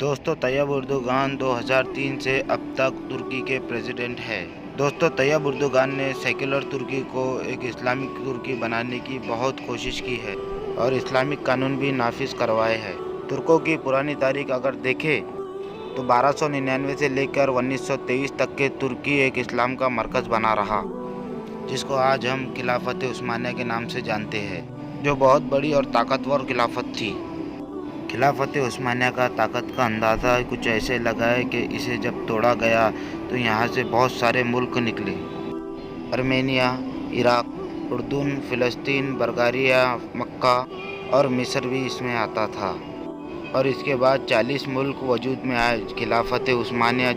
दोस्तों तैयब उर्दुगान 2003 से अब तक तुर्की के प्रेसिडेंट है। दोस्तों तैयब उर्दुगान ने सेक्युलर तुर्की को एक इस्लामिक तुर्की बनाने की बहुत कोशिश की है और इस्लामिक कानून भी नाफिज करवाए हैं। तुर्कों की पुरानी तारीख अगर देखें तो 1299 से लेकर 1923 तक के तुर्की एक इस्लाम का मरकज़ बना रहा, जिसको आज हम खिलाफत उस्मानिया के नाम से जानते हैं, जो बहुत बड़ी और ताकतवर खिलाफत थी। खिलाफत उस्मानिया का ताकत का अंदाज़ा कुछ ऐसे लगा है कि इसे जब तोड़ा गया तो यहाँ से बहुत सारे मुल्क निकले। आर्मेनिया, इराक, उर्दून, फ़िलिस्तीन, बल्गारिया, मक्का और मिस्र भी इसमें आता था। और इसके बाद 40 मुल्क वजूद में आए खिलाफत उस्मानिया,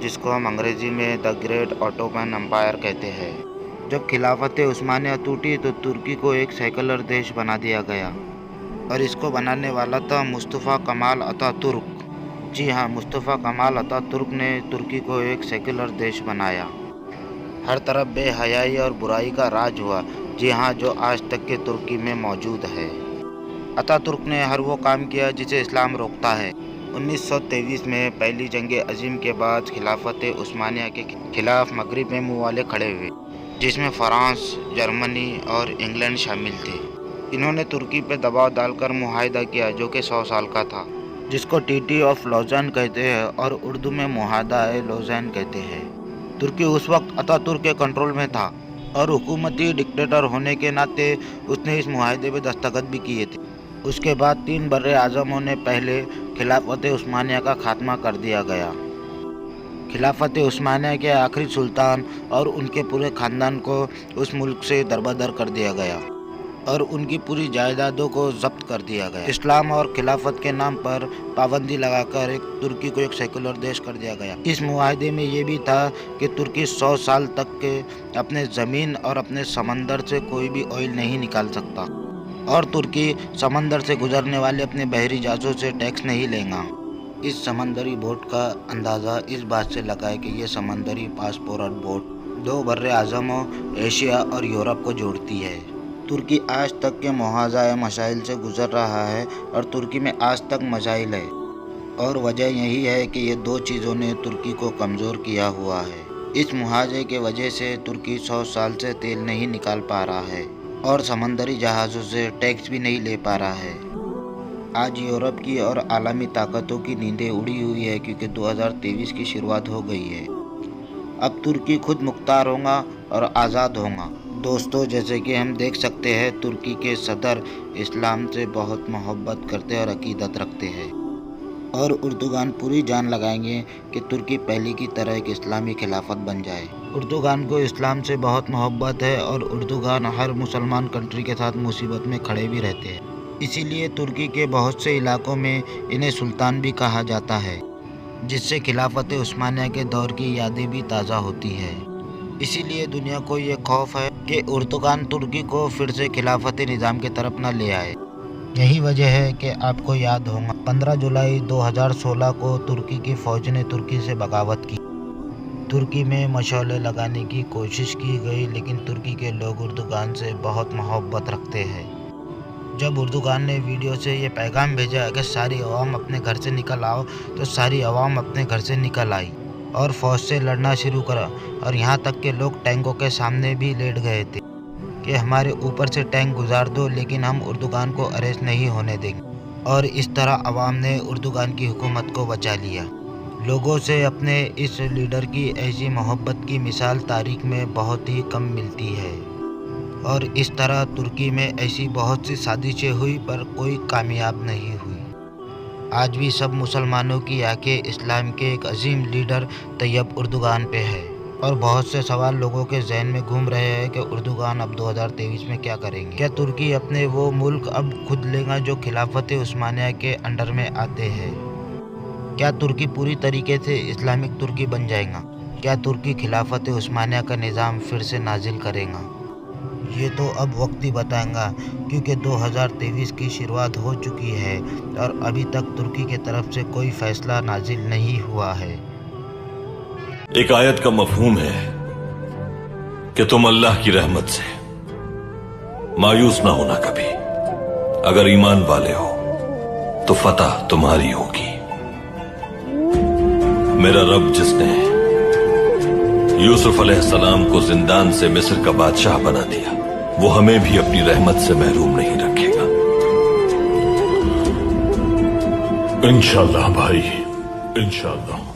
जिसको हम अंग्रेज़ी में द ग्रेट ऑटोमन एम्पायर कहते हैं। जब खिलाफत उस्मानिया टूटी तो तुर्की को एक सेकुलर देश बना दिया गया और इसको बनाने वाला था मुस्तफ़ा कमाल अतातुर्क। जी हाँ, मुस्तफ़ा कमाल अतातुर्क ने तुर्की को एक सेकुलर देश बनाया। हर तरफ बेहयाई और बुराई का राज हुआ, जी हाँ, जो आज तक के तुर्की में मौजूद है। अतातुर्क ने हर वो काम किया जिसे इस्लाम रोकता है। 1923 में पहली जंग अजीम के बाद खिलाफत उस्मानिया के खिलाफ मगरिब में मुँह वाले खड़े हुए, जिसमें फ्रांस, जर्मनी और इंग्लैंड शामिल थे। इन्होंने तुर्की पर दबाव डालकर मुआहदा किया, जो कि 100 साल का था, जिसको ट्रीटी ऑफ लॉज़ान कहते हैं और उर्दू में मुआहदा लॉज़ान कहते हैं। तुर्की उस वक्त अतातुर्क के कंट्रोल में था और हुकूमती डिक्टेटर होने के नाते उसने इस मुआहदे पर दस्तखत भी किए थे। उसके बाद 3 बर्रे आज़मों ने पहले खिलाफत उस्मानिया का खात्मा कर दिया गया। खिलाफत उस्मानिया के आखिरी सुल्तान और उनके पूरे ख़ानदान को उस मुल्क से दरबदर कर दिया गया और उनकी पूरी जायदादों को जब्त कर दिया गया। इस्लाम और खिलाफत के नाम पर पाबंदी लगाकर एक तुर्की को एक सेकुलर देश कर दिया गया। इस मुआहदे में ये भी था कि तुर्की 100 साल तक के अपने ज़मीन और अपने समंदर से कोई भी ऑयल नहीं निकाल सकता और तुर्की समंदर से गुजरने वाले अपने बहरी जहाज़ों से टैक्स नहीं लेगा। इस समंदरी बोट का अंदाज़ा इस बात से लगा है कि ये समंदरी पासपोर्ट बोट 2 बर्रे आज़मों एशिया और यूरोप को जोड़ती है। तुर्की आज तक के मुआवज़ा मसाइल से गुज़र रहा है और तुर्की में आज तक मसाइल है और वजह यही है कि ये 2 चीज़ों ने तुर्की को कमज़ोर किया हुआ है। इस मुआवजे के वजह से तुर्की 100 साल से तेल नहीं निकाल पा रहा है और समंदरी जहाज़ों से टैक्स भी नहीं ले पा रहा है। आज यूरोप की और आलमी ताकतों की नींदें उड़ी हुई है क्योंकि 2023 की शुरुआत हो गई है। अब तुर्की खुद मुख्तार होगा और आज़ाद होगा। दोस्तों, जैसे कि हम देख सकते हैं, तुर्की के सदर इस्लाम से बहुत मोहब्बत करते और अकीदत रखते हैं और उर्दुगान पूरी जान लगाएंगे कि तुर्की पहले की तरह एक इस्लामी खिलाफत बन जाए। उर्दुगान को इस्लाम से बहुत मोहब्बत है और उर्दुगान हर मुसलमान कंट्री के साथ मुसीबत में खड़े भी रहते हैं। इसीलिए तुर्की के बहुत से इलाकों में इन्हें सुल्तान भी कहा जाता है, जिससे खिलाफत उस्मानिया के दौर की यादें भी ताज़ा होती है। इसीलिए दुनिया को ये खौफ है कि उर्दुगान तुर्की को फिर से खिलाफती निज़ाम की तरफ न ले आए। यही वजह है कि आपको याद होगा 15 जुलाई 2016 को तुर्की की फ़ौज ने तुर्की से बगावत की। तुर्की में मशअले लगाने की कोशिश की गई, लेकिन तुर्की के लोग उर्दुगान से बहुत मोहब्बत रखते हैं। जब उर्दुगान ने वीडियो से ये पैगाम भेजा कि सारी अवाम अपने घर से निकल आओ, तो सारी अवाम अपने घर से निकल आई और फ़ौज से लड़ना शुरू करा और यहाँ तक के लोग टैंकों के सामने भी लेट गए थे कि हमारे ऊपर से टैंक गुजार दो, लेकिन हम उर्दुगान को अरेस्ट नहीं होने देंगे। और इस तरह अवाम ने उर्दुगान की हुकूमत को बचा लिया। लोगों से अपने इस लीडर की ऐसी मोहब्बत की मिसाल तारीख में बहुत ही कम मिलती है और इस तरह तुर्की में ऐसी बहुत सी साजिशें हुई पर कोई कामयाब नहीं हुई। आज भी सब मुसलमानों की आंखें इस्लाम के एक अजीम लीडर तैयब उर्दुगान पे है और बहुत से सवाल लोगों के जहन में घूम रहे हैं कि उर्दुगान अब 2023 में क्या करेंगे। क्या तुर्की अपने वो मुल्क अब खुद लेगा जो खिलाफत उस्मानिया के अंडर में आते हैं? क्या तुर्की पूरी तरीके से इस्लामिक तुर्की बन जाएगा? क्या तुर्की खिलाफत उस्मानिया का निज़ाम फिर से नाजिल करेगा? ये तो अब वक्त ही बताएगा, क्योंकि 2023 की शुरुआत हो चुकी है और अभी तक तुर्की की तरफ से कोई फैसला नाजिल नहीं हुआ है। एक आयत का मफहूम है कि तुम अल्लाह की रहमत से मायूस ना होना कभी। अगर ईमान वाले हो तो फतह तुम्हारी होगी। मेरा रब जिसने यूसुफ अलैहिस्सलाम को जिंदान से मिस्र का बादशाह बना दिया, वो हमें भी अपनी रहमत से महरूम नहीं रखेगा। इंशाअल्लाह भाई, इंशाअल्लाह।